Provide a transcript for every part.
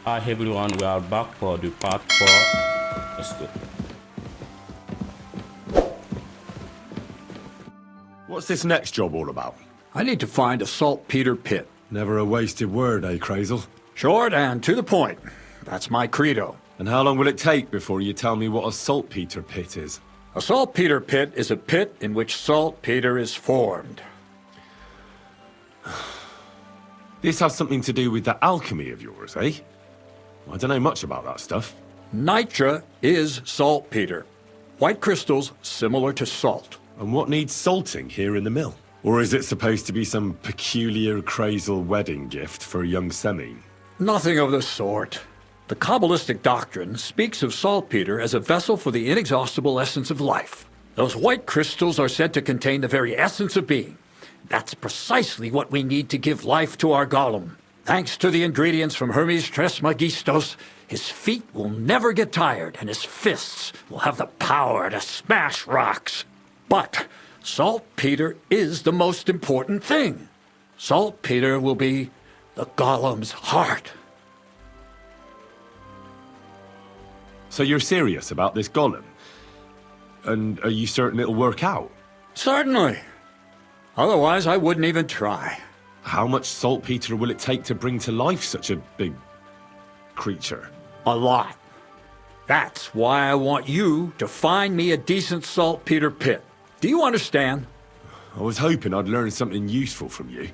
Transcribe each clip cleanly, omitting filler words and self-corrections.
Hi everyone, we are back for the part 4. Let's go. What's this next job all about? I need to find a saltpeter pit. Never a wasted word, eh, Crazel? Short and to the point. That's my credo. And how long will it take before you tell me what a saltpeter pit is? A saltpeter pit is a pit in which saltpeter is formed. This has something to do with that alchemy of yours, eh? I don't know much about that stuff. Nitra is saltpeter. White crystals similar to salt. And what needs salting here in the mill? Or is it supposed to be some peculiar Crazel wedding gift for a young Semine? Nothing of the sort. The Kabbalistic doctrine speaks of saltpeter as a vessel for the inexhaustible essence of life. Those white crystals are said to contain the very essence of being. That's precisely what we need to give life to our golem. Thanks to the ingredients from Hermes Trismegistos, his feet will never get tired and his fists will have the power to smash rocks. But saltpeter is the most important thing. Saltpeter will be the golem's heart. So you're serious about this golem? And are you certain it'll work out? Certainly. Otherwise, I wouldn't even try. How much saltpeter will it take to bring to life such a big creature? A lot. That's why I want you to find me a decent saltpeter pit. Do you understand? I was hoping I'd learn something useful from you.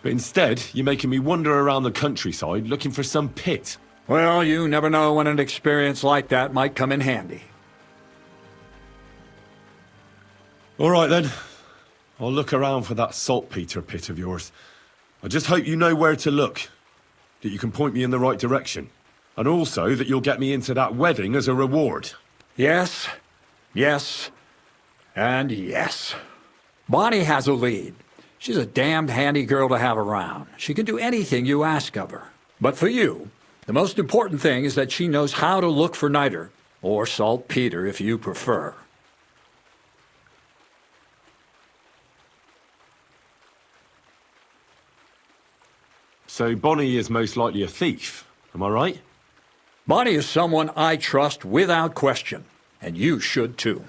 But instead, you're making me wander around the countryside looking for some pit. Well, you never know when an experience like that might come in handy. All right then. I'll look around for that saltpeter pit of yours. I just hope you know where to look, that you can point me in the right direction, and also that you'll get me into that wedding as a reward. Yes, yes, and yes. Bonnie has a lead. She's a damned handy girl to have around. She can do anything you ask of her. But for you, the most important thing is that she knows how to look for niter, or saltpeter if you prefer. So Bonnie is most likely a thief, am I right? Bonnie is someone I trust without question, and you should too.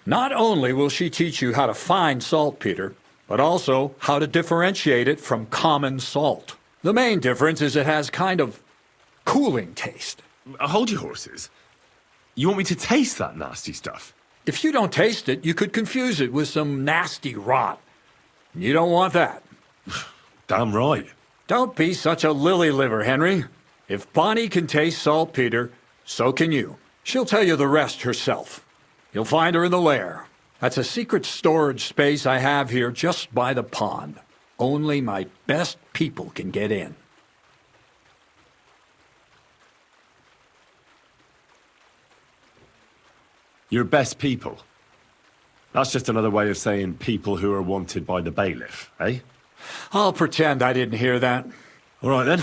Not only will she teach you how to find saltpeter, but also how to differentiate it from common salt. The main difference is it has kind of cooling taste. Hold your horses. You want me to taste that nasty stuff? If you don't taste it, you could confuse it with some nasty rot. You don't want that. Damn right. Don't be such a lily-liver, Henry. If Bonnie can taste saltpeter, so can you. She'll tell you the rest herself. You'll find her in the lair. That's a secret storage space I have here just by the pond. Only my best people can get in. Your best people. That's just another way of saying people who are wanted by the bailiff, eh? I'll pretend I didn't hear that. All right then.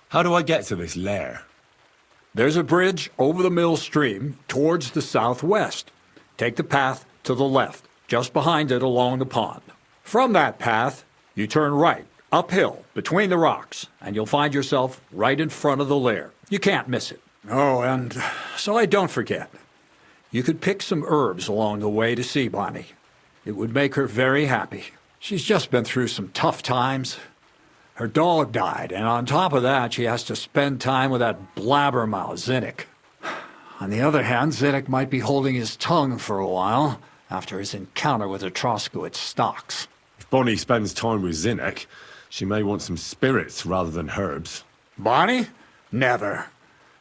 How do I get to this lair? There's a bridge over the mill stream towards the southwest. Take the path to the left, just behind it along the pond. From that path, you turn right, uphill, between the rocks, and you'll find yourself right in front of the lair. You can't miss it. Oh, and so I don't forget. You could pick some herbs along the way to see Bonnie. It would make her very happy. She's just been through some tough times. Her dog died, and on top of that, she has to spend time with that blabbermouth, Zinnik. On the other hand, Zinnik might be holding his tongue for a while after his encounter with the Troskowitz stocks. If Bonnie spends time with Zinnik, she may want some spirits rather than herbs. Bonnie? Never.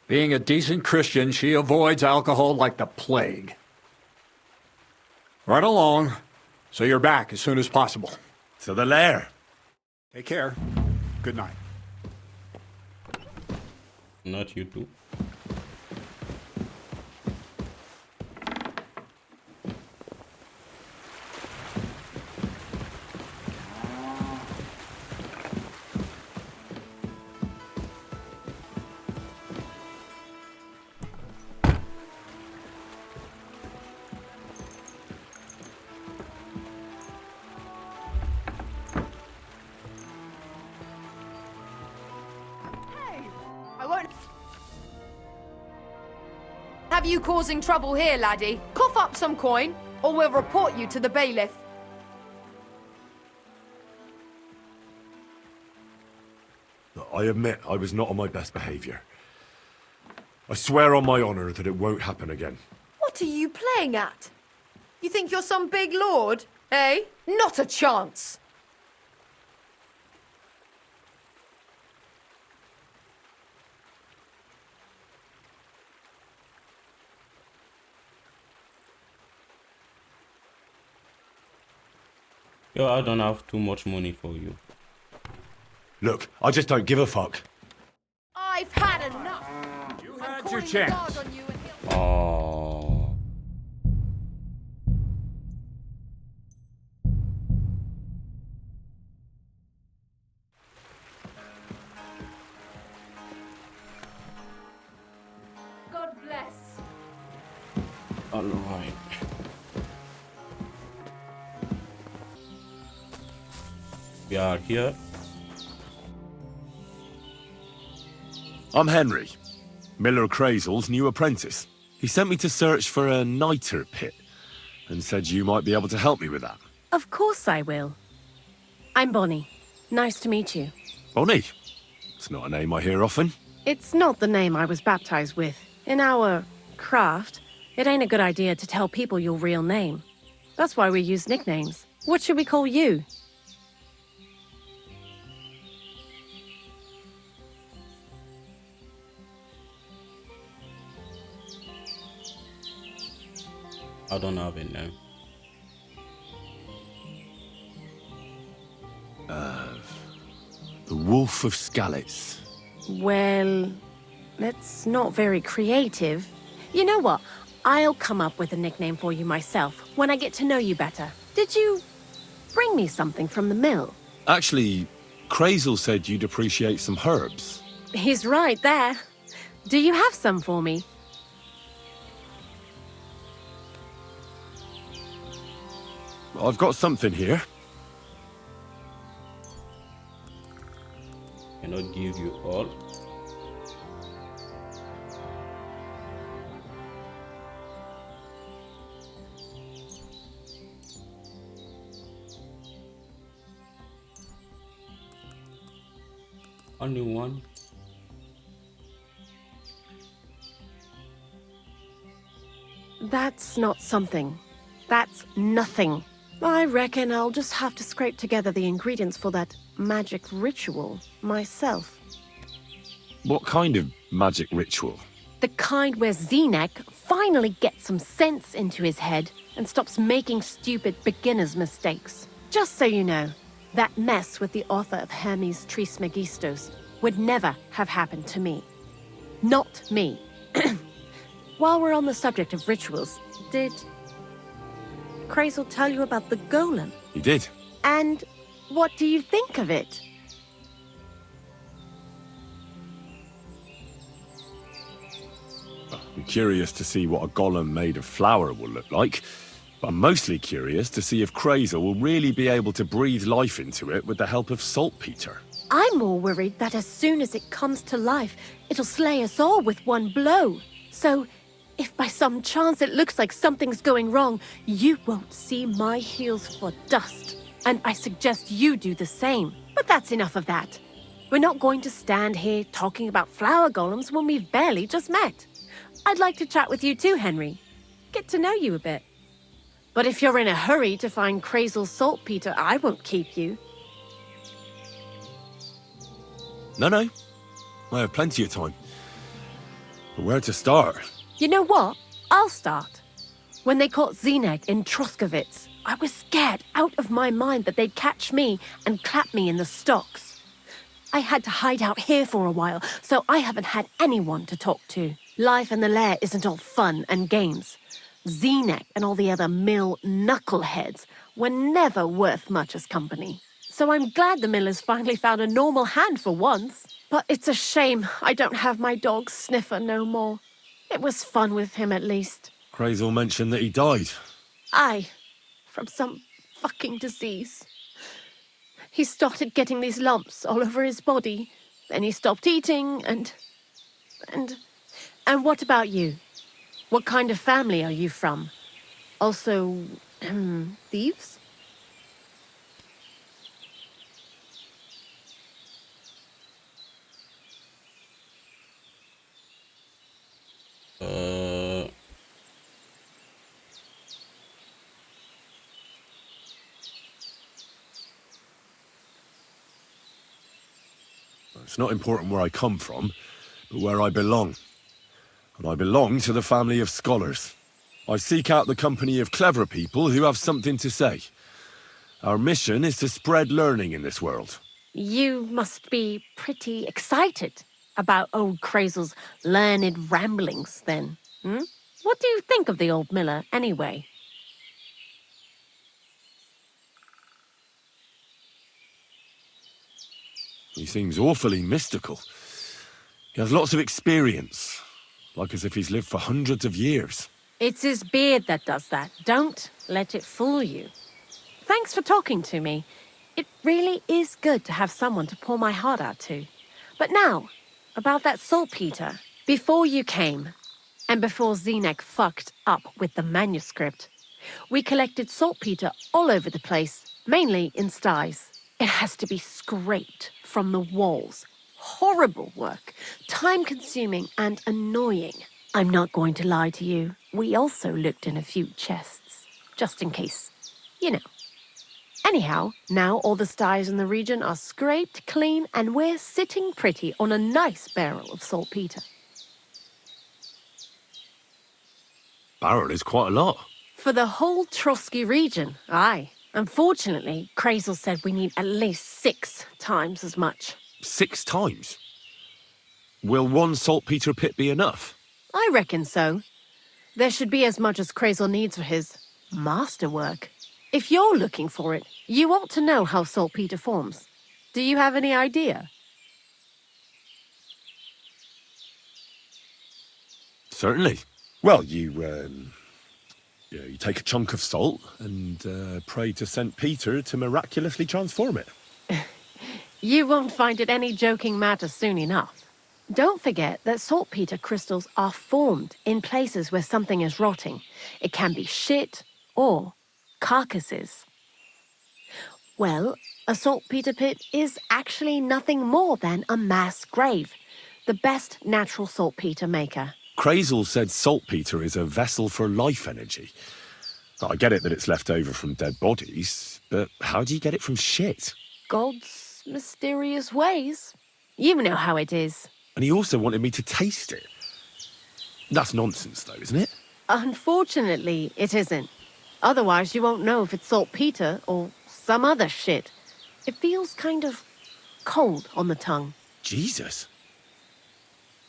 Being a decent Christian, she avoids alcohol like the plague. Right along, so you're back as soon as possible. To the lair. Take care. Good night. Not you too. have you causing trouble here, laddie? Cough up some coin, or we'll report you to the bailiff. I admit I was not on my best behavior. I swear on my honor that it won't happen again. What are you playing at? You think you're some big lord, eh? Not a chance. Yo, I don't have too much money for you. Look, I just don't give a fuck. I've had enough. You I'm had your calling the chance. guard on you and he'll- Oh. God bless. Alright. We are here. I'm Henry, Miller Crazel's new apprentice. He sent me to search for a niter pit and said you might be able to help me with that. Of course I will. I'm Bonnie. Nice to meet you. Bonnie? It's not a name I hear often. It's not the name I was baptized with. In our craft, it ain't a good idea to tell people your real name. That's why we use nicknames. What should we call you? I don't have it now. The Wolf of Skalitz. Well, that's not very creative. You know what? I'll come up with a nickname for you myself when I get to know you better. Did you bring me something from the mill? Actually, Crazel said you'd appreciate some herbs. He's right there. Do you have some for me? I've got something here. Cannot give you all. Only one. That's not something. That's nothing. I reckon I'll just have to scrape together the ingredients for that magic ritual myself. What kind of magic ritual? The kind where Zenek finally gets some sense into his head and stops making stupid beginner's mistakes. Just so you know, that mess with the author of Hermes Trismegistos would never have happened to me. Not me. While we're on the subject of rituals, did Crazel tell you about the golem? He did. And what do you think of it? I'm curious to see what a golem made of flour will look like. But I'm mostly curious to see if Crazel will really be able to breathe life into it with the help of saltpeter. I'm more worried that as soon as it comes to life, it'll slay us all with one blow. So, if by some chance it looks like something's going wrong, you won't see my heels for dust. And I suggest you do the same. But that's enough of that. We're not going to stand here talking about flower golems when we've barely just met. I'd like to chat with you too, Henry. Get to know you a bit. But if you're in a hurry to find Crazel's saltpeter, I won't keep you. No. I have plenty of time. But where to start? You know what? I'll start. When they caught Zenek in Troskovitz, I was scared out of my mind that they'd catch me and clap me in the stocks. I had to hide out here for a while, so I haven't had anyone to talk to. Life in the lair isn't all fun and games. Zenek and all the other mill knuckleheads were never worth much as company. So I'm glad the millers finally found a normal hand for once. But it's a shame I don't have my dog Sniffer no more. It was fun with him at least. Crazel mentioned that he died. Aye, from some fucking disease. He started getting these lumps all over his body. Then he stopped eating and what about you? What kind of family are you from? Also, thieves? Uh, It's not important where I come from, but where I belong. And I belong to the family of scholars. I seek out the company of clever people who have something to say. Our mission is to spread learning in this world. You must be pretty excited about old Crazel's learned ramblings, then. Hmm? What do you think of the old miller, anyway? He seems awfully mystical. He has lots of experience, like as if he's lived for hundreds of years. It's his beard that does that. Don't let it fool you. Thanks for talking to me. It really is good to have someone to pour my heart out to. But now, about that saltpeter. Before you came, and before Zenek fucked up with the manuscript, we collected saltpeter all over the place, mainly in sties. It has to be scraped from the walls. Horrible work, time-consuming and annoying. I'm not going to lie to you. We also looked in a few chests, just in case, you know. Anyhow, now all the sties in the region are scraped clean and we're sitting pretty on a nice barrel of saltpeter. Barrel is quite a lot. For the whole Trotsky region, aye. Unfortunately, Crazel said we need at least 6 times as much. 6 times? Will one saltpeter pit be enough? I reckon so. There should be as much as Crazel needs for his masterwork. If you're looking for it, you ought to know how saltpeter forms. Do you have any idea? Certainly. Well, you take a chunk of salt and pray to St. Peter to miraculously transform it. You won't find it any joking matter soon enough. Don't forget that saltpeter crystals are formed in places where something is rotting. It can be shit or carcasses. Well, a saltpeter pit is actually nothing more than a mass grave, the best natural saltpeter maker. Crazel said saltpeter is a vessel for life energy. I get it that it's left over from dead bodies, but how do you get it from shit? God's mysterious ways. You know how it is. And he also wanted me to taste it. That's nonsense, though, isn't it? Unfortunately, it isn't. Otherwise, you won't know if it's saltpeter or some other shit. It feels kind of cold on the tongue. Jesus.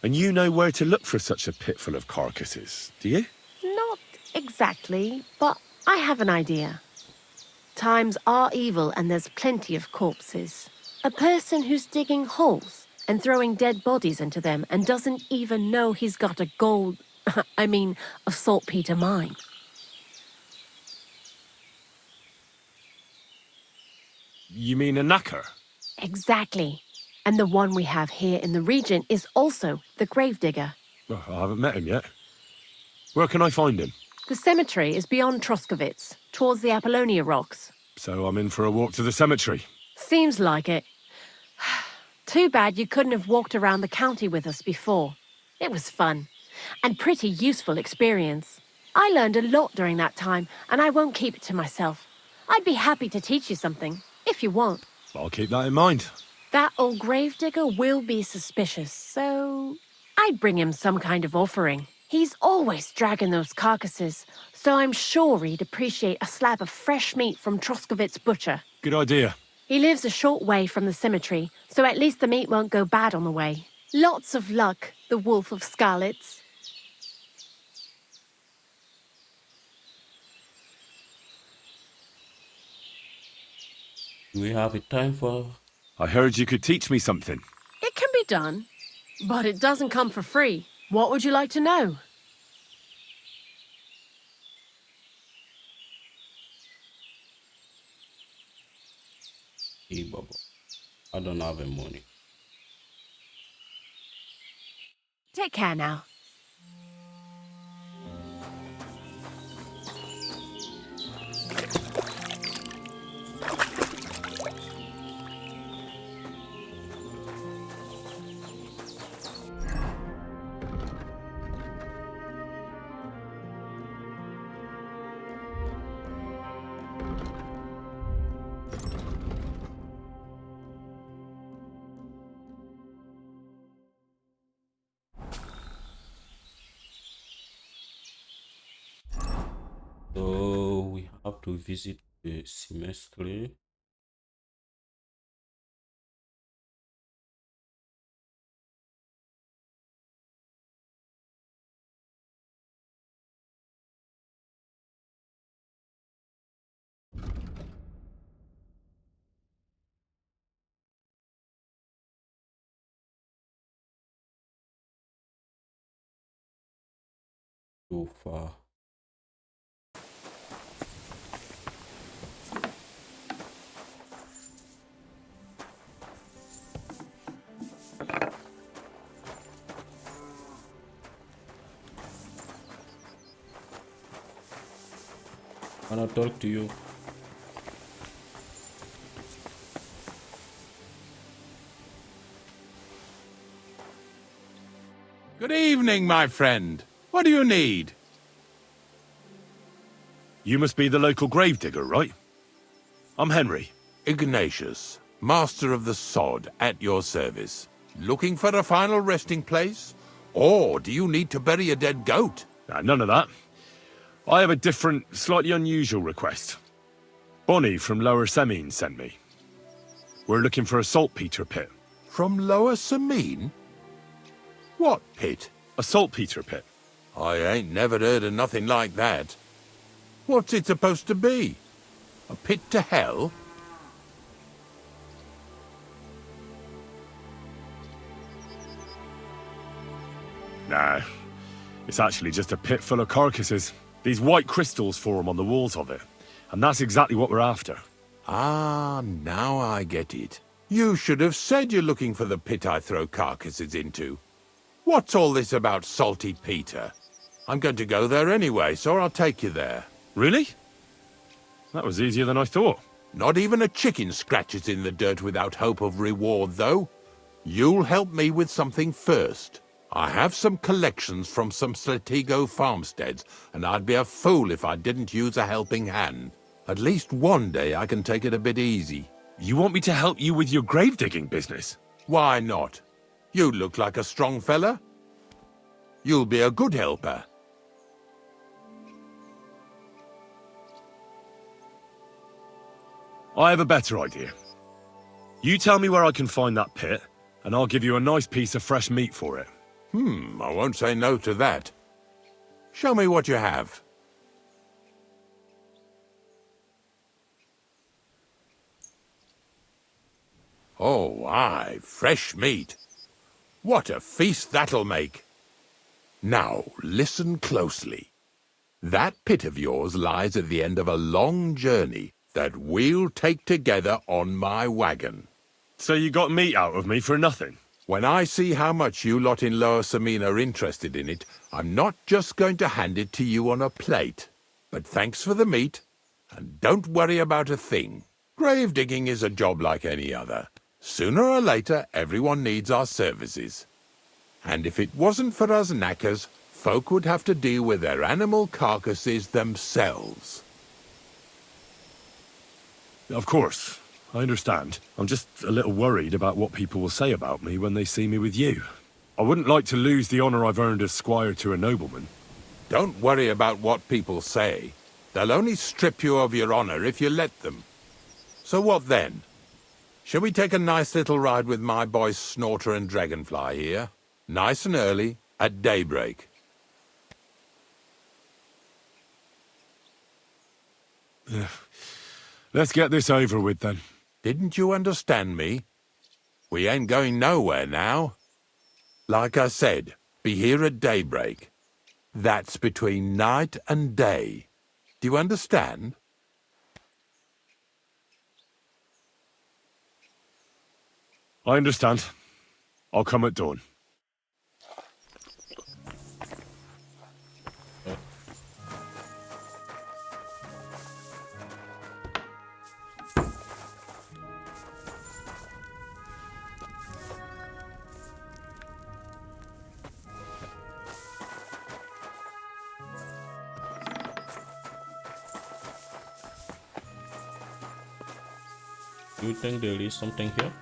And you know where to look for such a pit full of carcasses, do you? Not exactly, but I have an idea. Times are evil and there's plenty of corpses. A person who's digging holes and throwing dead bodies into them and doesn't even know he's got a a saltpeter mine. You mean a knacker? Exactly. And the one we have here in the region is also the gravedigger. Well, I haven't met him yet. Where can I find him? The cemetery is beyond Troskovitz, towards the Apollonia rocks. So I'm in for a walk to the cemetery. Seems like it. Too bad you couldn't have walked around the county with us before. It was fun, and pretty useful experience. I learned a lot during that time, and I won't keep it to myself. I'd be happy to teach you something, if you want. I'll keep that in mind. That old gravedigger will be suspicious, so I'd bring him some kind of offering. He's always dragging those carcasses, so I'm sure he'd appreciate a slab of fresh meat from Troskovitz butcher. Good idea. He lives a short way from the cemetery, so at least the meat won't go bad on the way. Lots of luck, the Wolf of Skalitz. Do we have a time for? I heard you could teach me something. It can be done, but it doesn't come for free. What would you like to know? Hey, Baba. I don't have any money. Take care now. have to visit the semester. So far. Wanna talk to you? Good evening, my friend. What do you need? You must be the local gravedigger, right? I'm Henry. Ignatius, master of the sod, at your service. Looking for a final resting place? Or do you need to bury a dead goat? None of that. I have a different, slightly unusual request. Bonnie from Lower Semine sent me. We're looking for a saltpeter pit. From Lower Semine? What pit? A saltpeter pit. I ain't never heard of nothing like that. What's it supposed to be? A pit to hell? Nah, it's actually just a pit full of carcasses. These white crystals form on the walls of it, and that's exactly what we're after. Ah, now I get it. You should have said you're looking for the pit I throw carcasses into. What's all this about Salty Peter? I'm going to go there anyway, so I'll take you there. Really? That was easier than I thought. Not even a chicken scratches in the dirt without hope of reward, though. You'll help me with something first. I have some collections from some Slatigo farmsteads, and I'd be a fool if I didn't use a helping hand. At least one day I can take it a bit easy. You want me to help you with your grave digging business? Why not? You look like a strong fella. You'll be a good helper. I have a better idea. You tell me where I can find that pit, and I'll give you a nice piece of fresh meat for it. I won't say no to that. Show me what you have. Oh, aye, fresh meat. What a feast that'll make. Now, listen closely. That pit of yours lies at the end of a long journey that we'll take together on my wagon. So you got meat out of me for nothing? When I see how much you lot in Lower Semine are interested in it, I'm not just going to hand it to you on a plate. But thanks for the meat, and don't worry about a thing. Grave digging is a job like any other. Sooner or later, everyone needs our services. And if it wasn't for us knackers, folk would have to deal with their animal carcasses themselves. Of course, I understand. I'm just a little worried about what people will say about me when they see me with you. I wouldn't like to lose the honor I've earned as squire to a nobleman. Don't worry about what people say. They'll only strip you of your honor if you let them. So what then? Shall we take a nice little ride with my boys Snorter and Dragonfly here? Nice and early, at daybreak. Let's get this over with then. Didn't you understand me? We ain't going nowhere now. Like I said, be here at daybreak. That's between night and day. Do you understand? I understand. I'll come at dawn. Do you think there is something here?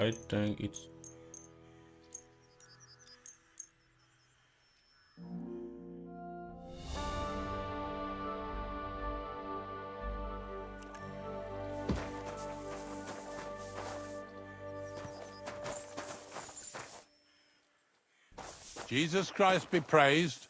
I think it's Jesus Christ be praised.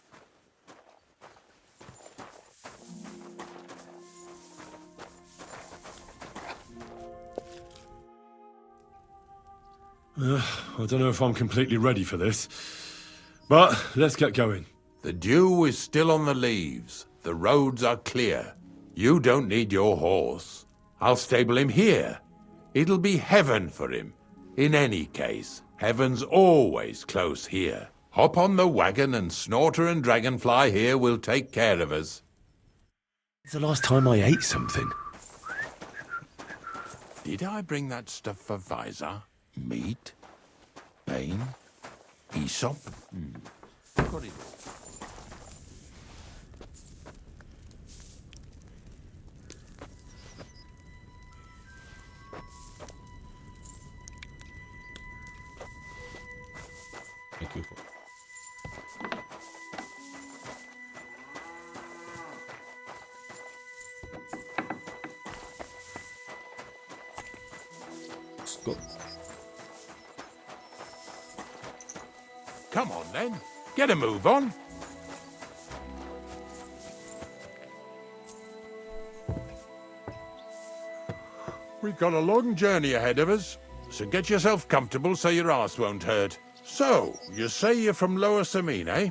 I don't know if I'm completely ready for this, but let's get going. The dew is still on the leaves. The roads are clear. You don't need your horse. I'll stable him here. It'll be heaven for him. In any case, heaven's always close here. Hop on the wagon and Snorter and Dragonfly here will take care of us. It's the last time I ate something. Did I bring that stuff for Visor? Meat? Bane? Aesop? Got it. thank you for. Let's go. Come on then. Get a move on. We've got a long journey ahead of us, so get yourself comfortable so your arse won't hurt. So, you say you're from Lower Samine, eh?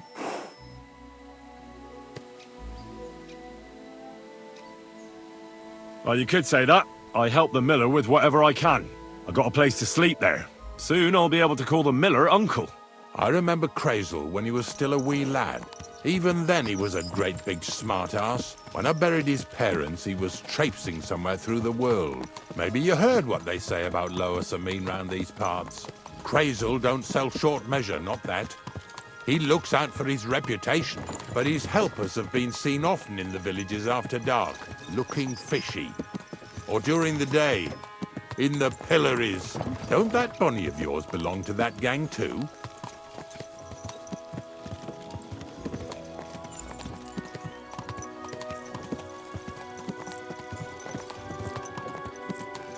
Well, you could say that. I help the miller with whatever I can. I got a place to sleep there. Soon I'll be able to call the miller uncle. I remember Crazel when he was still a wee lad. Even then he was a great big smart-ass. When I buried his parents, he was traipsing somewhere through the world. Maybe you heard what they say about Lower Samine round these parts. Crazel don't sell short measure, not that. He looks out for his reputation, but his helpers have been seen often in the villages after dark, looking fishy. Or during the day, in the pillories. Don't that bunny of yours belong to that gang too?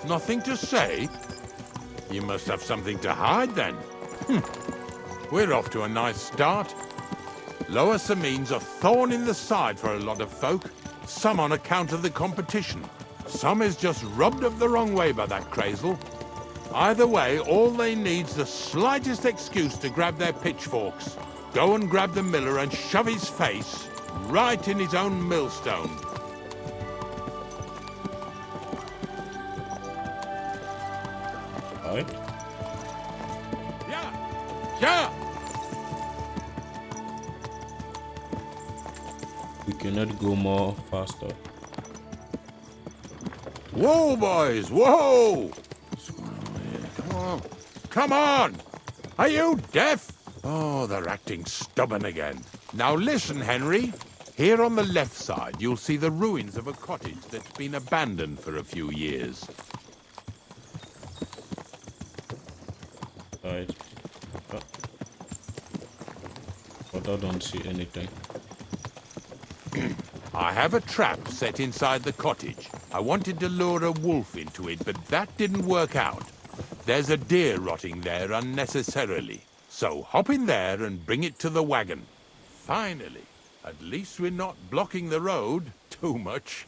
Nothing to say? You must have something to hide then. We're off to a nice start. Lower Samine's a thorn in the side for a lot of folk. Some on account of the competition. Some is just rubbed up the wrong way by that Crazel. Either way, all they need's the slightest excuse to grab their pitchforks. Go and grab the miller and shove his face right in his own millstone. Alright. Yeah! We cannot go more faster. Whoa, boys, whoa! What's going on here? Come on. Come on! Are you deaf? Oh, they're acting stubborn again. Now listen, Henry. Here on the left side, you'll see the ruins of a cottage that's been abandoned for a few years. Alright. But I don't see anything. I have a trap set inside the cottage. I wanted to lure a wolf into it, but that didn't work out. There's a deer rotting there unnecessarily. So hop in there and bring it to the wagon. Finally. At least we're not blocking the road too much.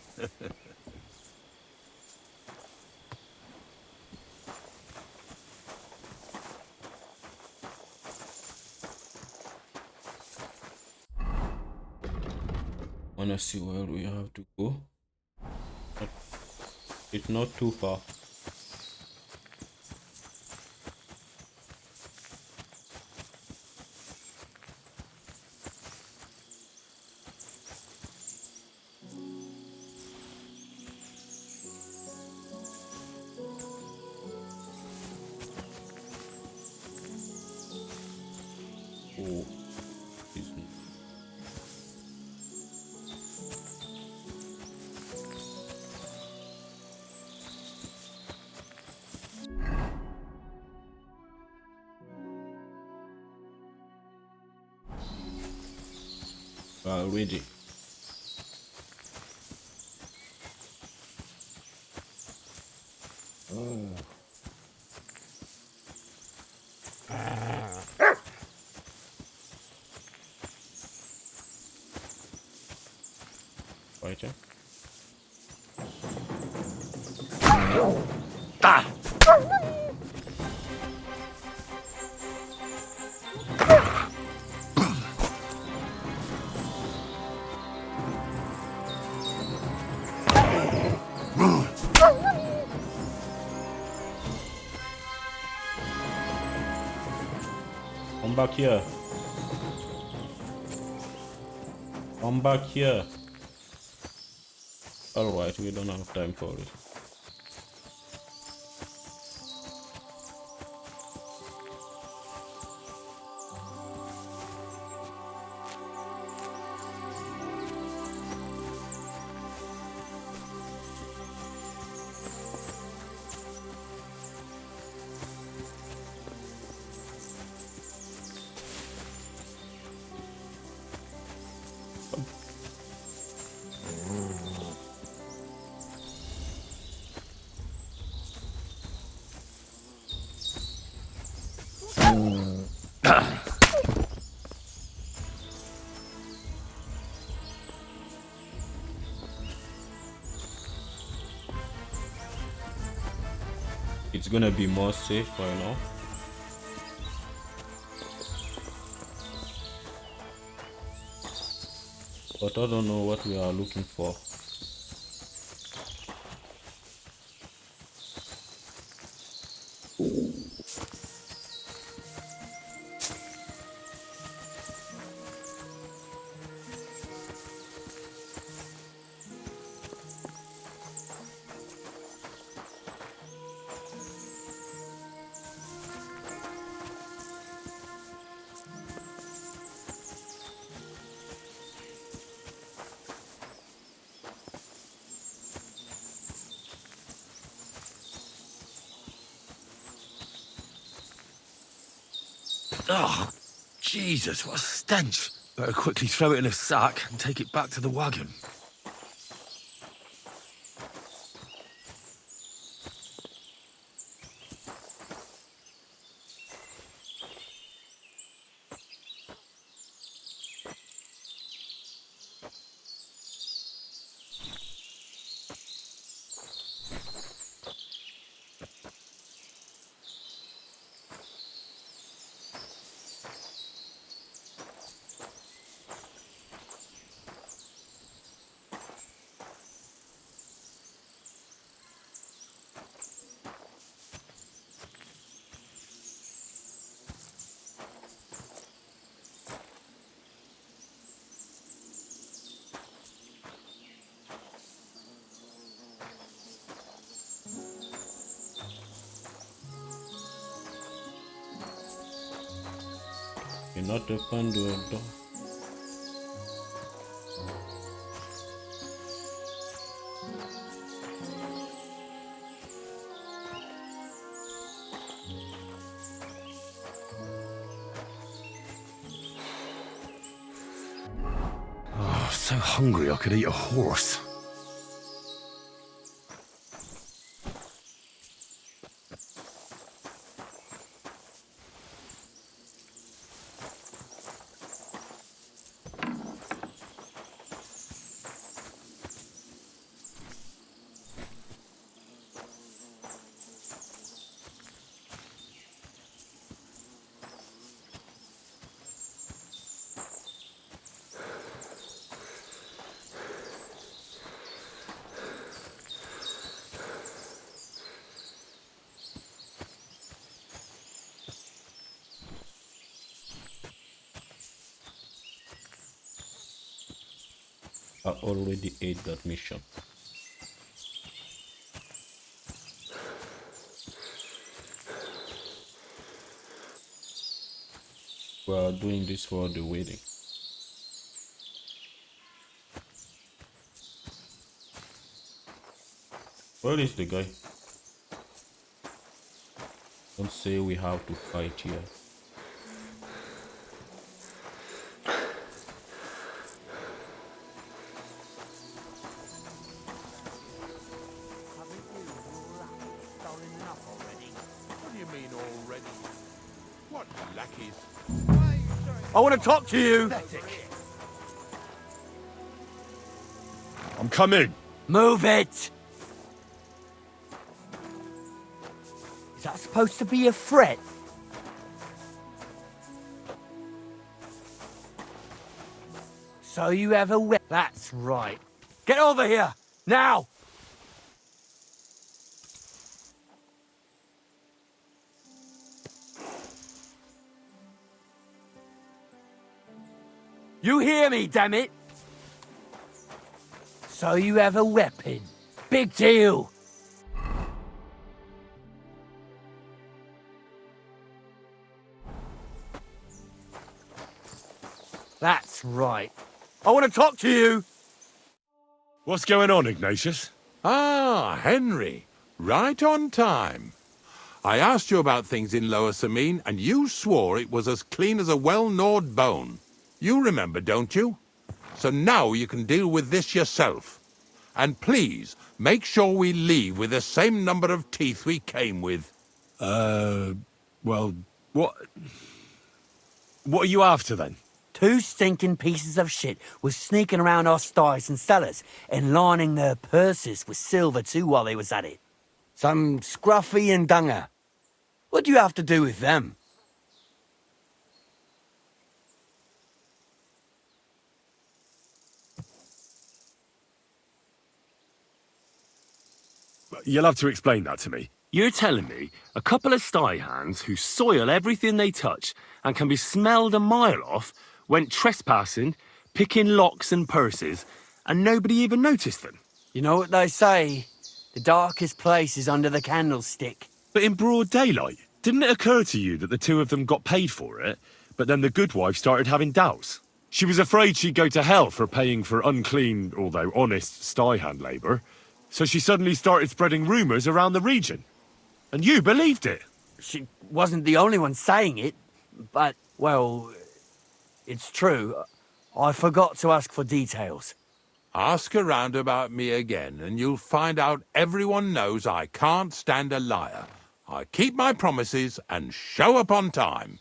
Wanna see where we have to go? It's not too far. Oh, it's Ready. Right. Come back here. Come back here. Alright, we don't have time for it. It's gonna be more safe right now. But I don't know what we are looking for. Oh, Jesus, what a stench. Better quickly throw it in a sack and take it back to the wagon. You're not open the door. Oh, so hungry I could eat a horse. I already ate that mission. We are doing this for the wedding. Where is the guy? Don't say we have to fight here. lackeys. I want to talk to you. I'm coming. Move it. Is that supposed to be a threat? So you have a whip. That's right. Get over here, now! You hear me, damn it! So you have a weapon. Big deal. That's right. I want to talk to you! What's going on, Ignatius? Ah, Henry. Right on time. I asked you about things in Lower Samine, and you swore it was as clean as a well-gnawed bone. You remember, don't you? So now you can deal with this yourself. And please, make sure we leave with the same number of teeth we came with. Well, what are you after, then? 2 stinking pieces of shit was sneaking around our stores and cellars and lining their purses with silver too while they was at it. Some scruffy and dunger. What do you have to do with them? You'll have to explain that to me. You're telling me a couple of sty hands who soil everything they touch and can be smelled a mile off went trespassing, picking locks and purses, and nobody even noticed them? You know what they say? The darkest place is under the candlestick. But in broad daylight, didn't it occur to you that the 2 of them got paid for it, but then the good wife started having doubts? She was afraid she'd go to hell for paying for unclean, although honest, sty hand labour, so she suddenly started spreading rumours around the region. And you believed it. She wasn't the only one saying it, but, well, it's true. I forgot to ask for details. Ask around about me again, and you'll find out everyone knows I can't stand a liar. I keep my promises and show up on time.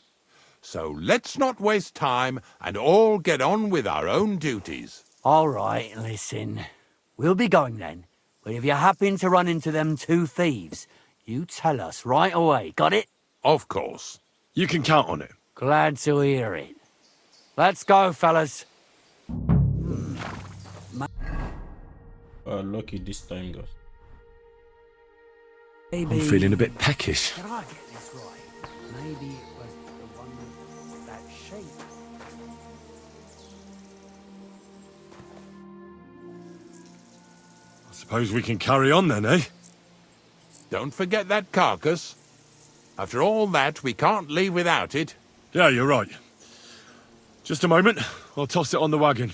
So let's not waste time and all get on with our own duties. All right, listen. We'll be going then. But if you happen to run into them 2 thieves, you tell us right away. Got it? Of course. You can count on it. Glad to hear it. Let's go, fellas. Lucky this time, guys. Maybe... I'm feeling a bit peckish. Did I get this right? Maybe it was the one with that shape. I suppose we can carry on then, eh? Don't forget that carcass. After all that, we can't leave without it. Yeah, you're right. Just a moment. I'll toss it on the wagon.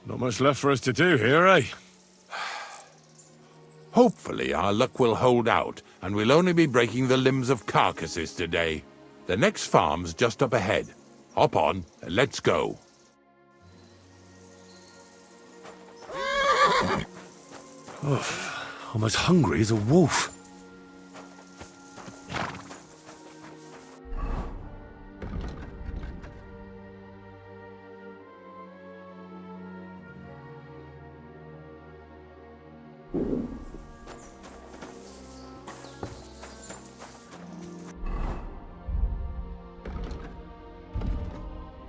Not much left for us to do here, eh? Hopefully our luck will hold out, and we'll only be breaking the limbs of carcasses today. The next farm's just up ahead. Hop on, and let's go. I'm as hungry as a wolf.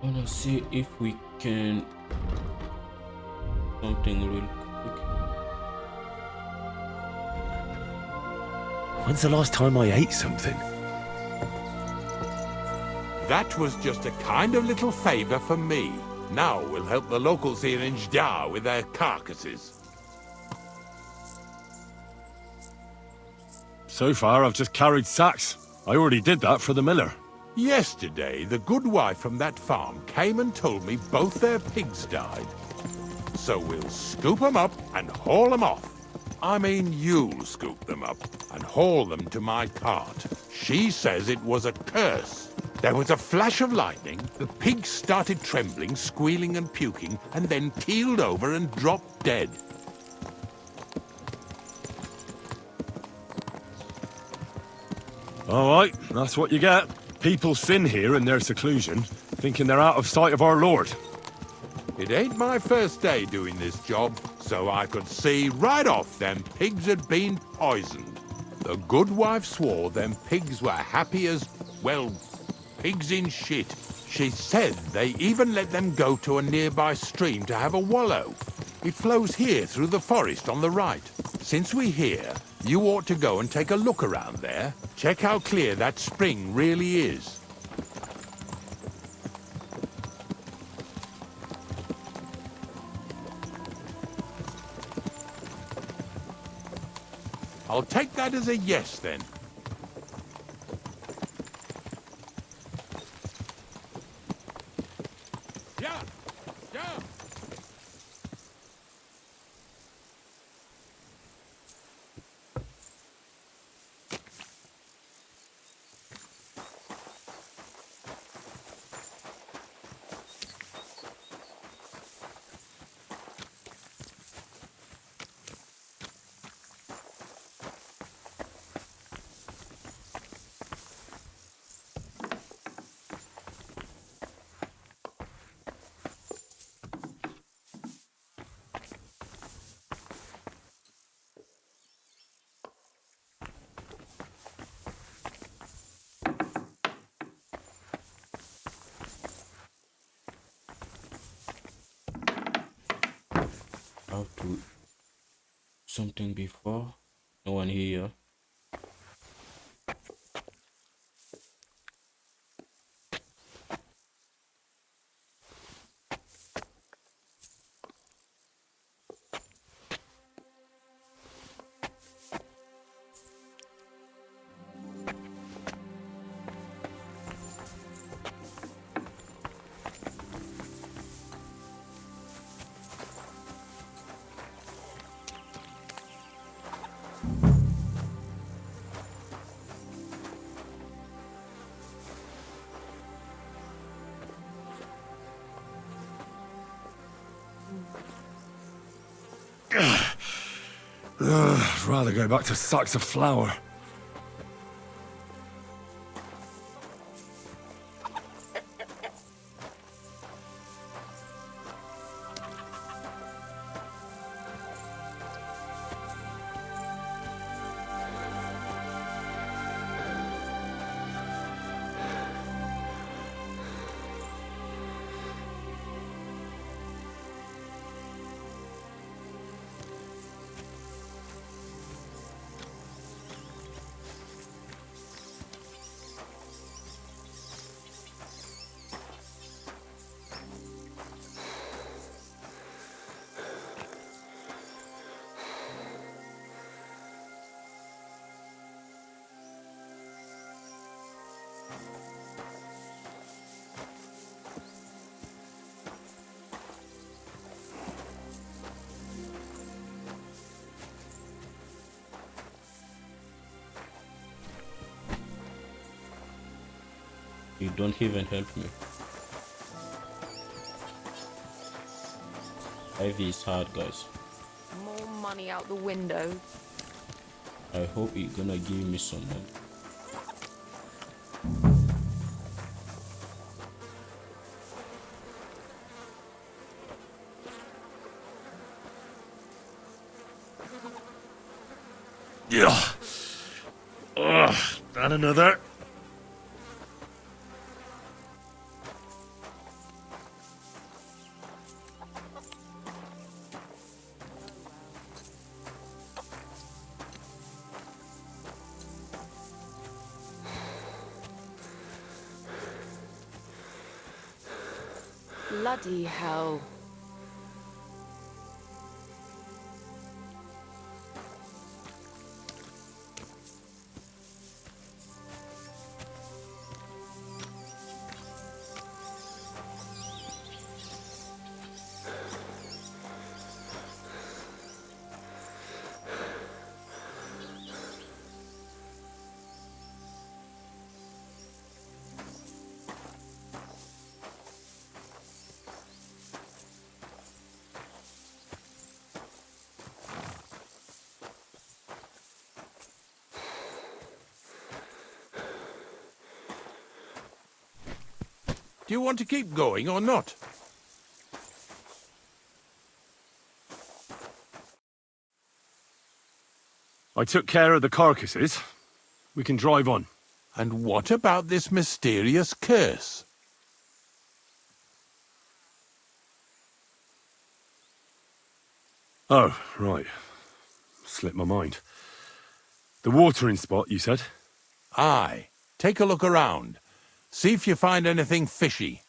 Let's see if we can something real quick. When's the last time I ate something? That was just a kind of little favour for me. Now we'll help the locals here in Jdar with their carcasses. So far, I've just carried sacks. I already did that for the miller. Yesterday, the good wife from that farm came and told me both their pigs died. So we'll scoop 'em up and haul 'em off. I mean, you'll scoop them up and haul them to my cart. She says it was a curse. There was a flash of lightning, the pigs started trembling, squealing and puking, and then keeled over and dropped dead. All right, that's what you get. People sin here in their seclusion, thinking they're out of sight of our Lord. It ain't my first day doing this job, so I could see right off them pigs had been poisoned. The good wife swore them pigs were happy as, well, pigs in shit. She said they even let them go to a nearby stream to have a wallow. It flows here through the forest on the right. Since we're here, you ought to go and take a look around there. Check how clear that spring really is. I'll take that as a yes, then. Yeah, yeah. Have to something before. No one here. I'd rather go back to sacks of flour. You don't even help me. Ivy is hard, guys. More money out the window. I hope you're gonna give me some money. Yeah. Ugh, and another. Bloody hell. Do you want to keep going or not? I took care of the carcasses. We can drive on. And what about this mysterious curse? Oh, right. Slipped my mind. The watering spot, you said? Aye. Take a look around. See if you find anything fishy.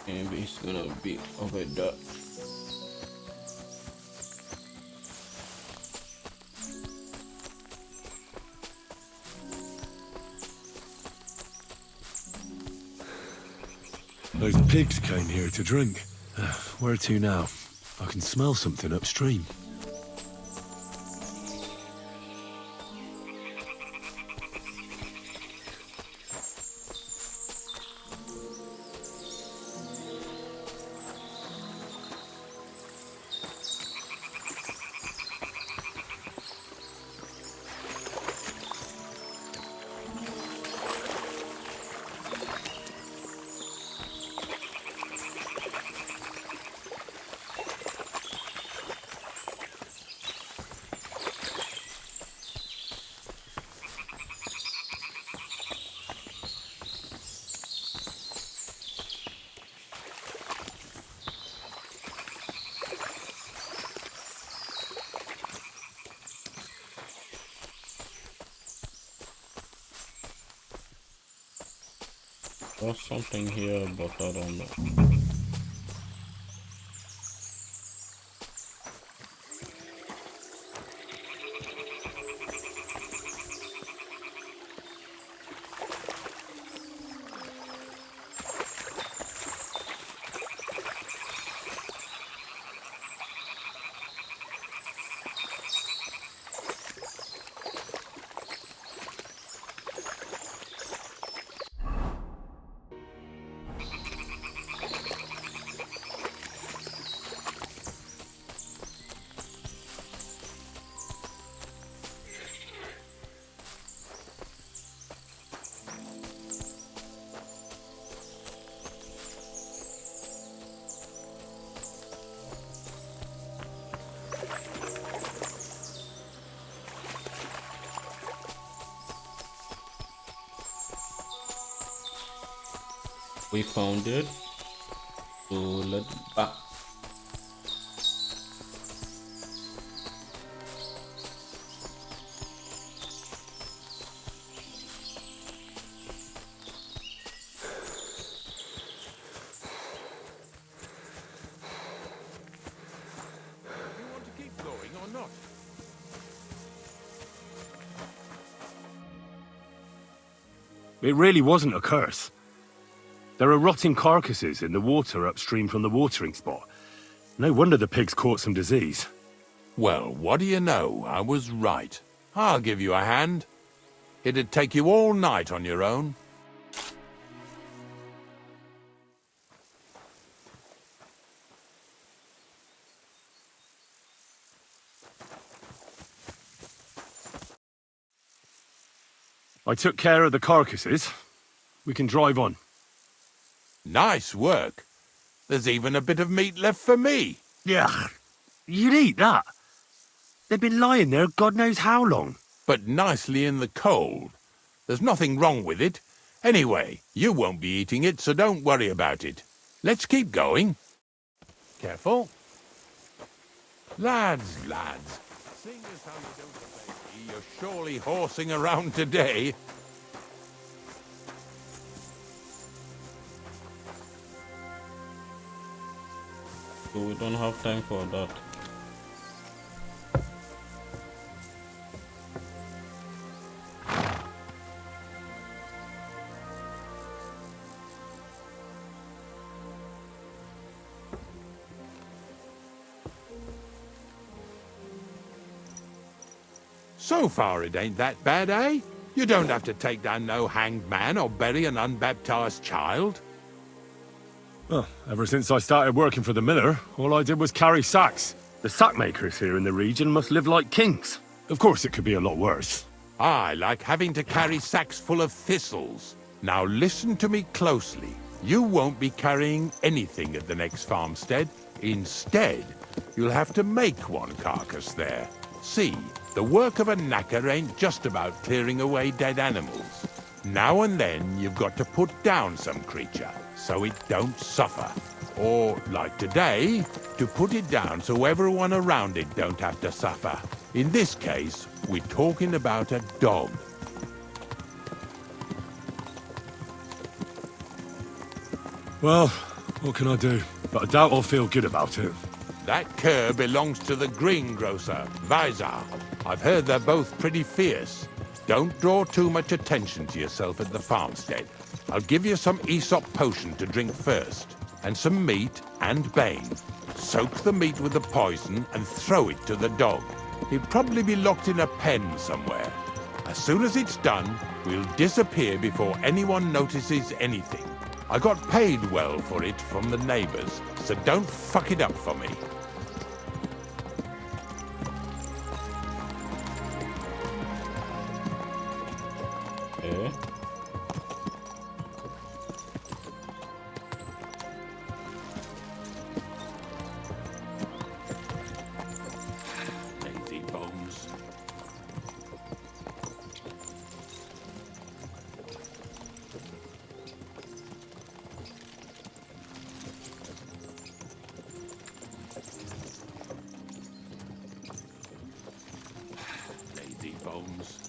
And it's gonna be over there. Those pigs came here to drink. Where to now? I can smell something upstream. There's something here, but I don't know. We found it. So let's back. Do you want to keep going or not? It really wasn't a curse. There are rotting carcasses in the water upstream from the watering spot. No wonder the pigs caught some disease. Well, what do you know? I was right. I'll give you a hand. It'd take you all night on your own. I took care of the carcasses. We can drive on. Nice work. There's even a bit of meat left for me. Yeah, you'd eat that. They've been lying there God knows how long. But nicely in the cold. There's nothing wrong with it. Anyway, you won't be eating it, so don't worry about it. Let's keep going. Careful. Lads, seeing as how you don't obey me, you're surely horsing around today. So we don't have time for that. So far it ain't that bad, eh? You don't have to take down no hanged man or bury an unbaptized child. Well, ever since I started working for the miller, all I did was carry sacks. The sack makers here in the region must live like kings. Of course it could be a lot worse. I like having to carry sacks full of thistles. Now listen to me closely. You won't be carrying anything at the next farmstead. Instead, you'll have to make one carcass there. See, the work of a knacker ain't just about clearing away dead animals. Now and then you've got to put down some creature, so it don't suffer. Or, like today, to put it down so everyone around it don't have to suffer. In this case, we're talking about a dog. Well, what can I do? But I doubt I'll feel good about it. That cur belongs to the greengrocer, Vizar. I've heard they're both pretty fierce. Don't draw too much attention to yourself at the farmstead. I'll give you some Aesop potion to drink first, and some meat and bane. Soak the meat with the poison and throw it to the dog. He'll probably be locked in a pen somewhere. As soon as it's done, we'll disappear before anyone notices anything. I got paid well for it from the neighbors, so don't fuck it up for me. Okay. Lazy bones. Lazy bones.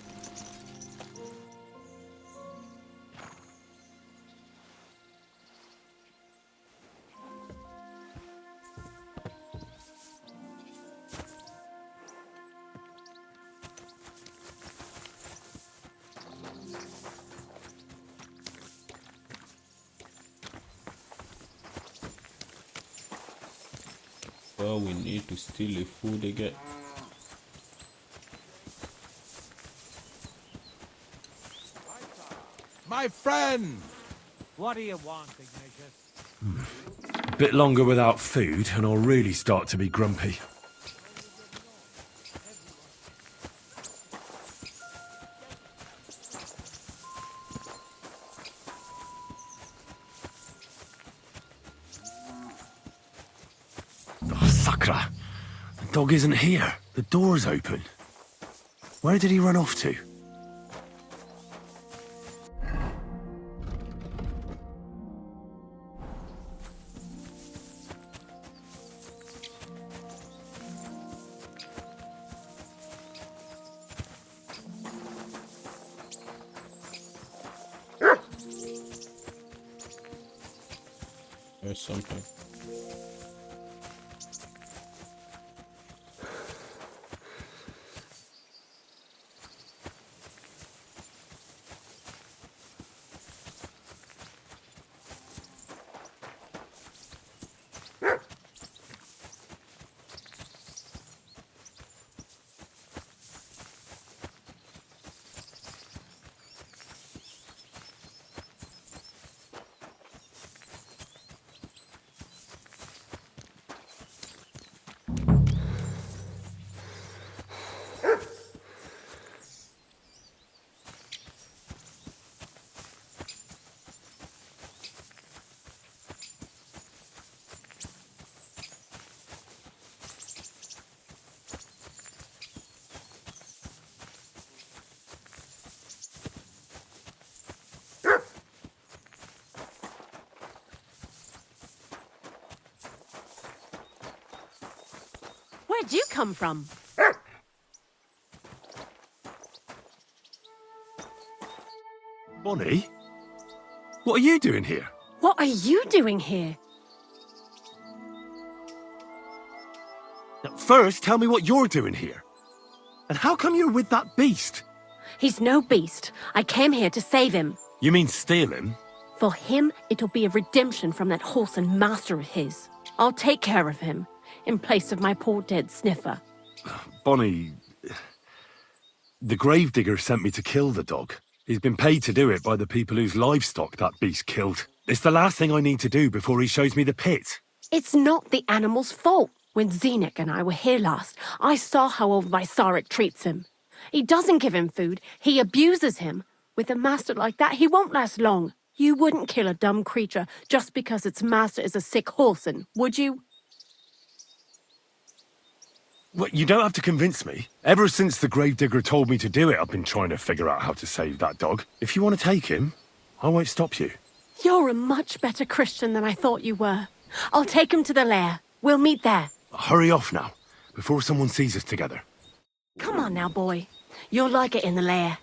Well, we need to steal the food again. My friend! What do you want, Ignatius? A bit longer without food, and I'll really start to be grumpy. Oh, Sakra! The dog isn't here. The door's open. Where did he run off to? There's something. Where'd you come from? Bonnie? What are you doing here? What are you doing here? Now, first, tell me what you're doing here. And how come you're with that beast? He's no beast. I came here to save him. You mean steal him? For him, it'll be a redemption from that horse and master of his. I'll take care of him, in place of my poor dead sniffer. Bonnie... The gravedigger sent me to kill the dog. He's been paid to do it by the people whose livestock that beast killed. It's the last thing I need to do before he shows me the pit. It's not the animal's fault. When Zenek and I were here last, I saw how old Vysarik treats him. He doesn't give him food, he abuses him. With a master like that, he won't last long. You wouldn't kill a dumb creature just because its master is a sick horseman, would you? Well, you don't have to convince me. Ever since the gravedigger told me to do it, I've been trying to figure out how to save that dog. If you want to take him, I won't stop you. You're a much better Christian than I thought you were. I'll take him to the lair. We'll meet there. Hurry off now, before someone sees us together. Come on now, boy. You'll like it in the lair.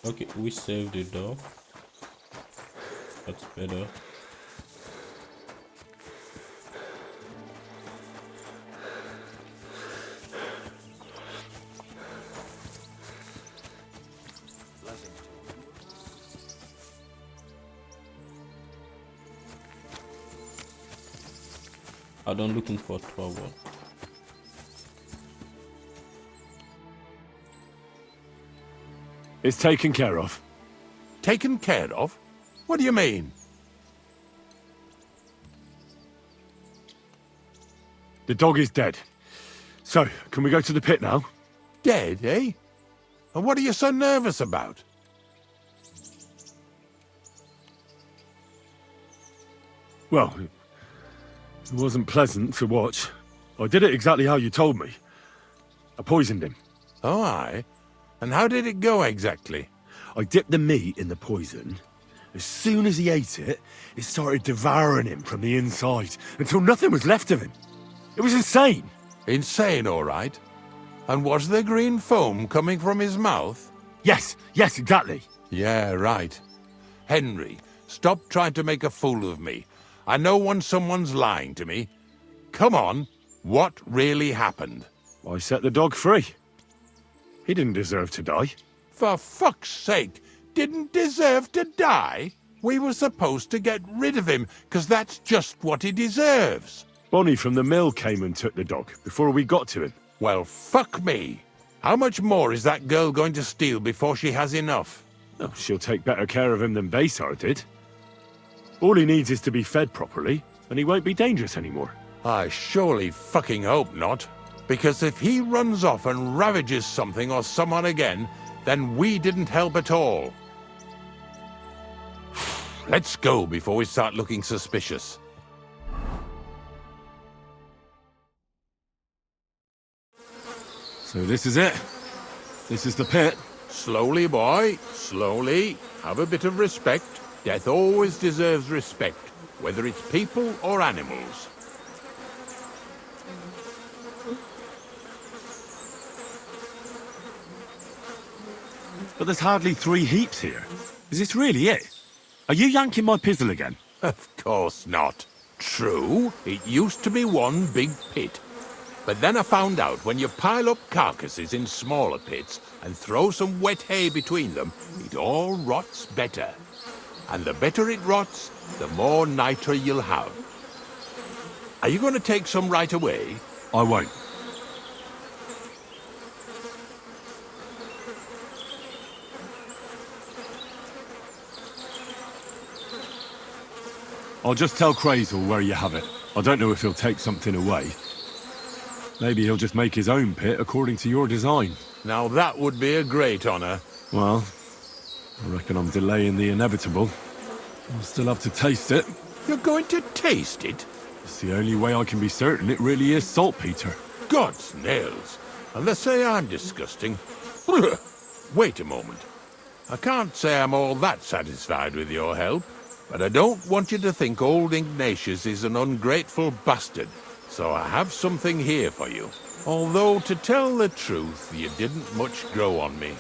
Okay, we saved the dog. That's better. I don't looking for trouble. It's taken care of. Taken care of? What do you mean? The dog is dead. So, can we go to the pit now? Dead, eh? And what are you so nervous about? Well, it wasn't pleasant to watch. I did it exactly how you told me. I poisoned him. Oh, aye. And how did it go exactly? I dipped the meat in the poison. As soon as he ate it, it started devouring him from the inside, until nothing was left of him. It was insane. Insane, all right. And was there green foam coming from his mouth? Yes, exactly. Yeah, right. Henry, stop trying to make a fool of me. I know when someone's lying to me. Come on, what really happened? I set the dog free. He didn't deserve to die. For fuck's sake, didn't deserve to die? We were supposed to get rid of him, 'cause that's just what he deserves. Bonnie from the mill came and took the dog before we got to him. Well, fuck me. How much more is that girl going to steal before she has enough? Oh, she'll take better care of him than Baysar did. All he needs is to be fed properly, and he won't be dangerous anymore. I surely fucking hope not. Because if he runs off and ravages something or someone again, then we didn't help at all. Let's go before we start looking suspicious. So this is it. This is the pit. Slowly, boy, slowly. Have a bit of respect. Death always deserves respect, whether it's people or animals. But there's hardly 3 heaps here. Is this really it? Are you yanking my pizzle again? Of course not. True, it used to be one big pit. But then I found out when you pile up carcasses in smaller pits and throw some wet hay between them, it all rots better. And the better it rots, the more nitre you'll have. Are you going to take some right away? I won't. I'll just tell Crazel where you have it. I don't know if he'll take something away. Maybe he'll just make his own pit according to your design. Now that would be a great honor. Well, I reckon I'm delaying the inevitable. I'll still have to taste it. You're going to taste it? It's the only way I can be certain it really is saltpeter. God's nails. And they say I'm disgusting. Wait a moment. I can't say I'm all that satisfied with your help, but I don't want you to think old Ignatius is an ungrateful bastard, so I have something here for you. Although, to tell the truth, you didn't much grow on me.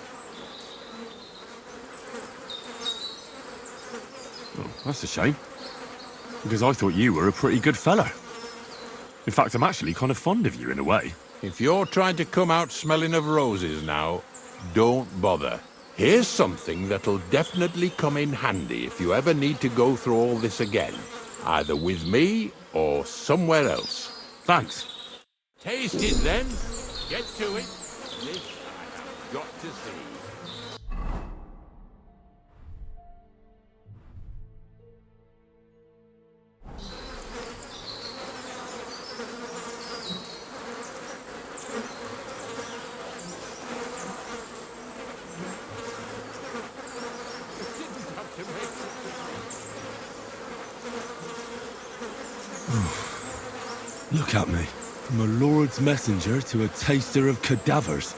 Oh, that's a shame. Because I thought you were a pretty good fella. In fact, I'm actually kind of fond of you in a way. If you're trying to come out smelling of roses now, don't bother. Here's something that'll definitely come in handy if you ever need to go through all this again. Either with me or somewhere else. Thanks. Taste it then. Get to it. This I have got to see. Look at me. From a lord's messenger to a taster of cadavers.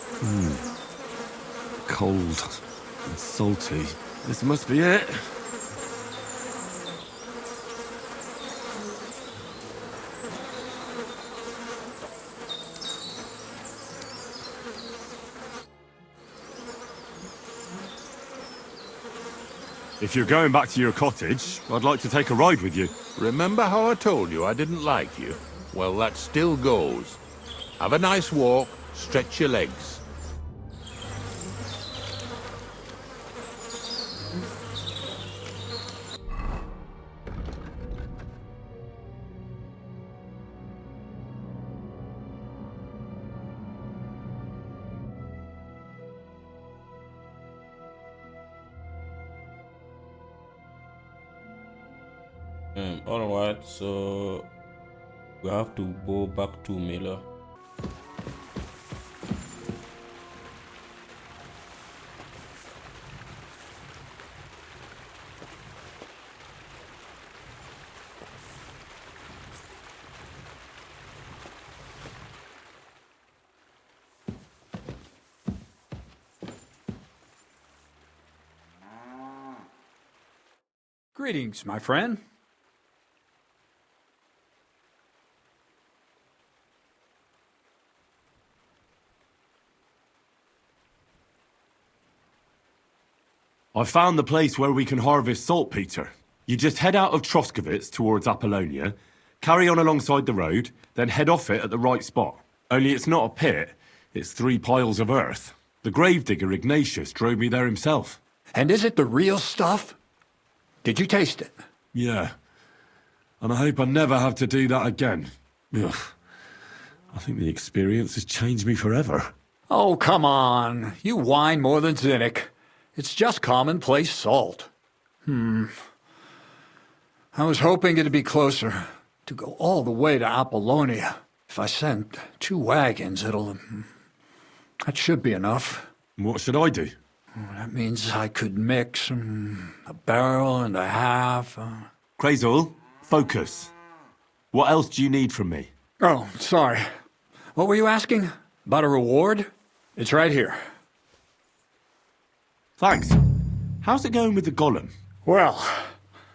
Cold and salty. This must be it. If you're going back to your cottage, I'd like to take a ride with you. Remember how I told you I didn't like you? Well, that still goes. Have a nice walk, stretch your legs. Alright, so we have to go back to Miller. Greetings, my friend. I found the place where we can harvest saltpeter. You just head out of Troskovitz towards Apollonia, carry on alongside the road, then head off it at the right spot. Only it's not a pit, it's 3 piles of earth. The gravedigger Ignatius drove me there himself. And is it the real stuff? Did you taste it? Yeah. And I hope I never have to do that again. Ugh. I think the experience has changed me forever. Oh, come on. You whine more than Zinnik. It's just commonplace salt. I was hoping it'd be closer. To go all the way to Apollonia. If I send 2 wagons, that should be enough. What should I do? That means I could mix a barrel and a half. Crazul, focus. What else do you need from me? Oh, sorry. What were you asking? About a reward? It's right here. Thanks. How's it going with the golem? Well,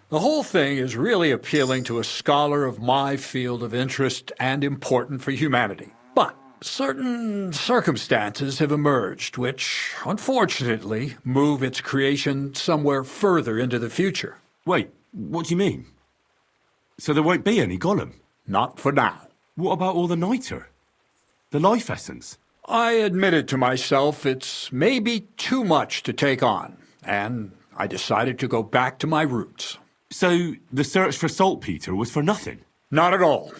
the whole thing is really appealing to a scholar of my field of interest and important for humanity. But certain circumstances have emerged which, unfortunately, move its creation somewhere further into the future. Wait, what do you mean? So there won't be any golem? Not for now. What about all the niter? The life essence? I admitted to myself it's maybe too much to take on, and I decided to go back to my roots. So the search for saltpeter was for nothing? Not at all.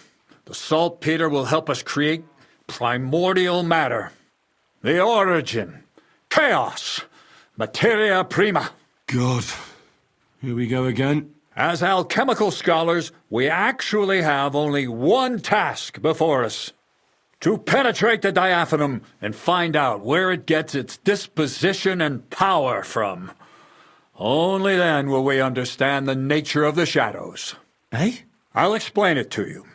The saltpeter will help us create primordial matter. The origin. Chaos. Materia prima. God. Here we go again. As alchemical scholars, we actually have only one task before us. To penetrate the diaphanum and find out where it gets its disposition and power from. Only then will we understand the nature of the shadows. Eh? I'll explain it to you.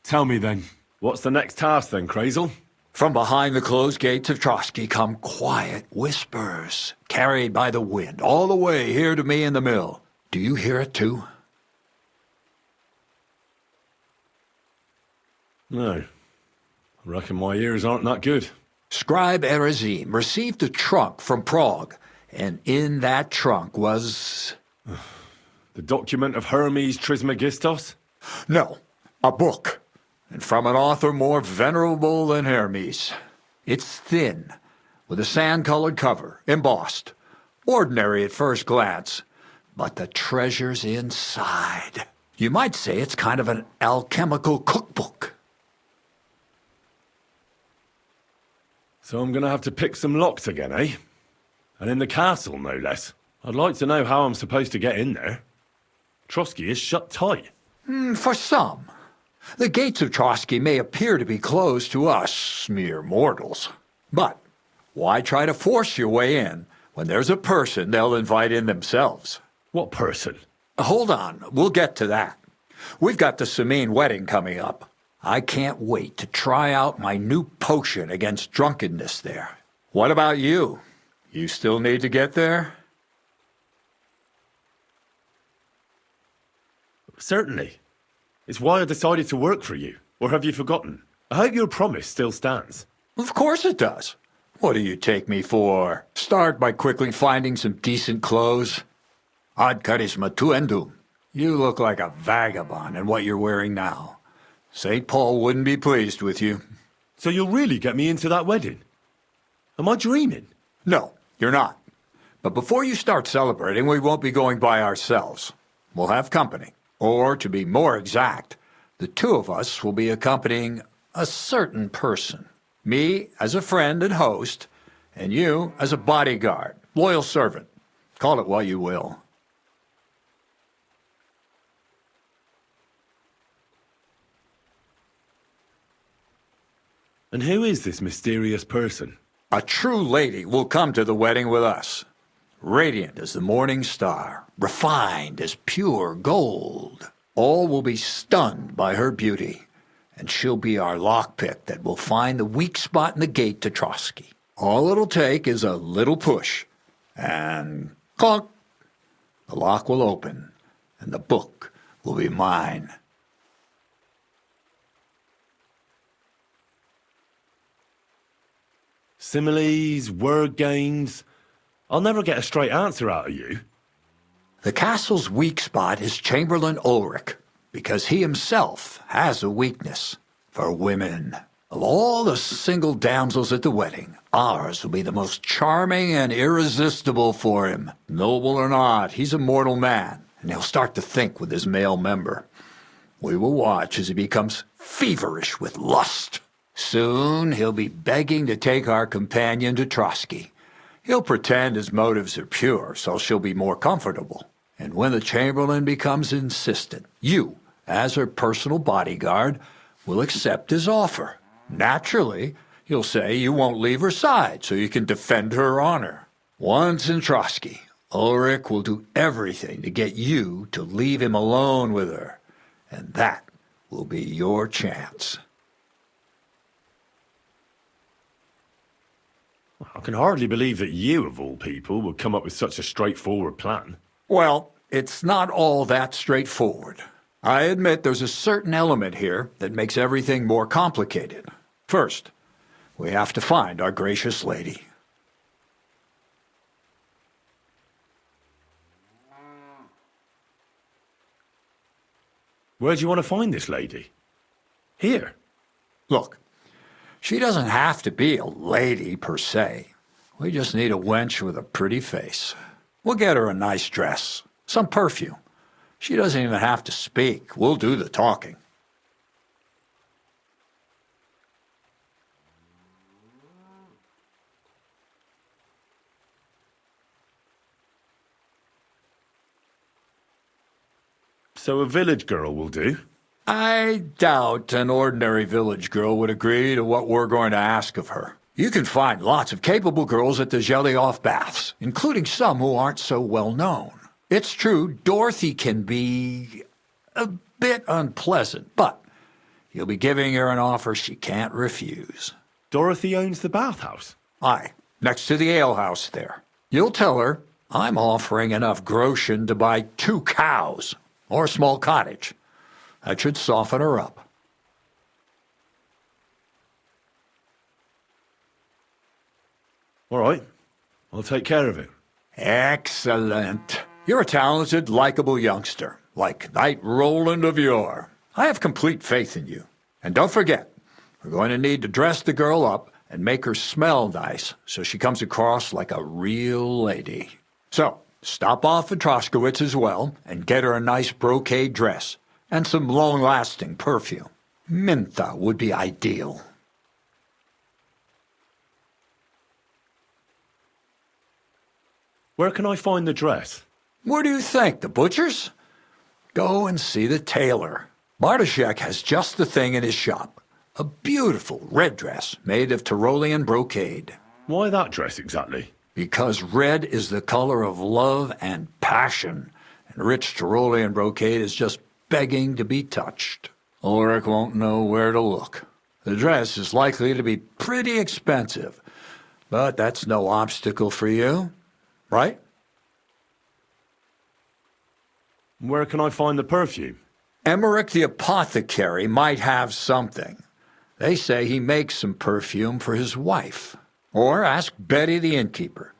Tell me then, what's the next task then, Crazel? From behind the closed gates of Trotsky come quiet whispers, carried by the wind, all the way here to me in the mill. Do you hear it too? No. I reckon my ears aren't that good. Scribe Erezim received a trunk from Prague, and in that trunk was... The document of Hermes Trismegistos? No, a book. And from an author more venerable than Hermes. It's thin, with a sand-colored cover, embossed. Ordinary at first glance, but the treasure's inside. You might say it's kind of an alchemical cookbook. So I'm gonna have to pick some locks again, eh? And in the castle, no less. I'd like to know how I'm supposed to get in there. Trotsky is shut tight. For some. The gates of Trotsky may appear to be closed to us, mere mortals. But why try to force your way in when there's a person they'll invite in themselves? What person? Hold on, we'll get to that. We've got the Samine wedding coming up. I can't wait to try out my new potion against drunkenness there. What about you? You still need to get there? Certainly. It's why I decided to work for you. Or have you forgotten? I hope your promise still stands. Of course it does. What do you take me for? Start by quickly finding some decent clothes. Ad charisma tuendum. You look like a vagabond in what you're wearing now. St. Paul wouldn't be pleased with you. So you'll really get me into that wedding? Am I dreaming? No, you're not. But before you start celebrating, we won't be going by ourselves. We'll have company. Or, to be more exact, the two of us will be accompanying a certain person. Me as a friend and host, and you as a bodyguard, loyal servant. Call it what you will. And who is this mysterious person? A true lady will come to the wedding with us. Radiant as the morning star, refined as pure gold. All will be stunned by her beauty, and she'll be our lockpick that will find the weak spot in the gate to Trotsky. All it'll take is a little push, and clunk, the lock will open, and the book will be mine. Similes, word games. I'll never get a straight answer out of you. The castle's weak spot is Chamberlain Ulrich, because he himself has a weakness for women. Of all the single damsels at the wedding, ours will be the most charming and irresistible for him. Noble or not, he's a mortal man, and he'll start to think with his male member. We will watch as he becomes feverish with lust. Soon he'll be begging to take our companion to Trotsky. He'll pretend his motives are pure, so she'll be more comfortable. And when the Chamberlain becomes insistent, you, as her personal bodyguard, will accept his offer. Naturally, you'll say you won't leave her side so you can defend her honor. Once in Trotsky, Ulrich will do everything to get you to leave him alone with her. And that will be your chance. I can hardly believe that you, of all people, would come up with such a straightforward plan. Well, it's not all that straightforward. I admit there's a certain element here that makes everything more complicated. First, we have to find our gracious lady. Where do you want to find this lady? Here. Look, she doesn't have to be a lady per se. We just need a wench with a pretty face. We'll get her a nice dress, some perfume. She doesn't even have to speak. We'll do the talking. So a village girl will do? I doubt an ordinary village girl would agree to what we're going to ask of her. You can find lots of capable girls at the Zhelyov baths, including some who aren't so well known. It's true, Dorothy can be a bit unpleasant, but You'll be giving her an offer she can't refuse. Dorothy owns the bathhouse. Aye, next to the alehouse there. You'll tell her I'm offering enough groschen to buy 2 cows or a small cottage. That should soften her up. All right. I'll take care of it. Excellent. You're a talented, likable youngster, like Knight Roland of yore. I have complete faith in you. And don't forget, we're going to need to dress the girl up and make her smell nice so she comes across like a real lady. So, stop off at Troskowitz as well and get her a nice brocade dress and some long-lasting perfume. Mintha would be ideal. Where can I find the dress? What do you think, the butcher's? Go and see the tailor. Bartoszek has just the thing in his shop. A beautiful red dress made of Tyrolean brocade. Why that dress exactly? Because red is the color of love and passion, and rich Tyrolean brocade is just begging to be touched. Ulrich won't know where to look. The dress is likely to be pretty expensive, but that's no obstacle for you, right? Where can I find the perfume? Emmerich the apothecary might have something. They say he makes some perfume for his wife. Or ask Betty the innkeeper.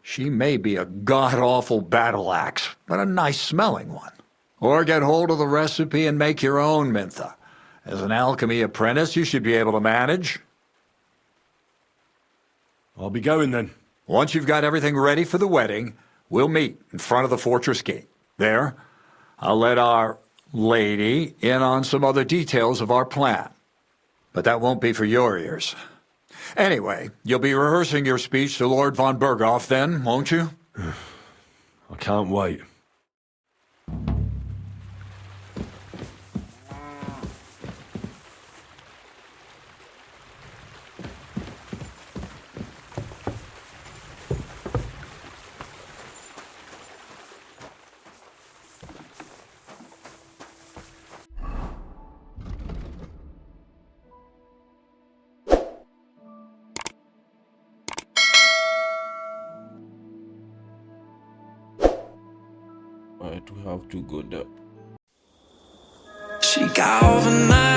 She may be a god-awful battle axe, but a nice-smelling one. Or get hold of the recipe and make your own mintha. As an alchemy apprentice, you should be able to manage. I'll be going then. Once you've got everything ready for the wedding, we'll meet in front of the fortress gate. There, I'll let our lady in on some other details of our plan. But that won't be for your ears. Anyway, you'll be rehearsing your speech to Lord von Berghoff then, won't you? I can't wait. Right, we have to go there. She got overnight.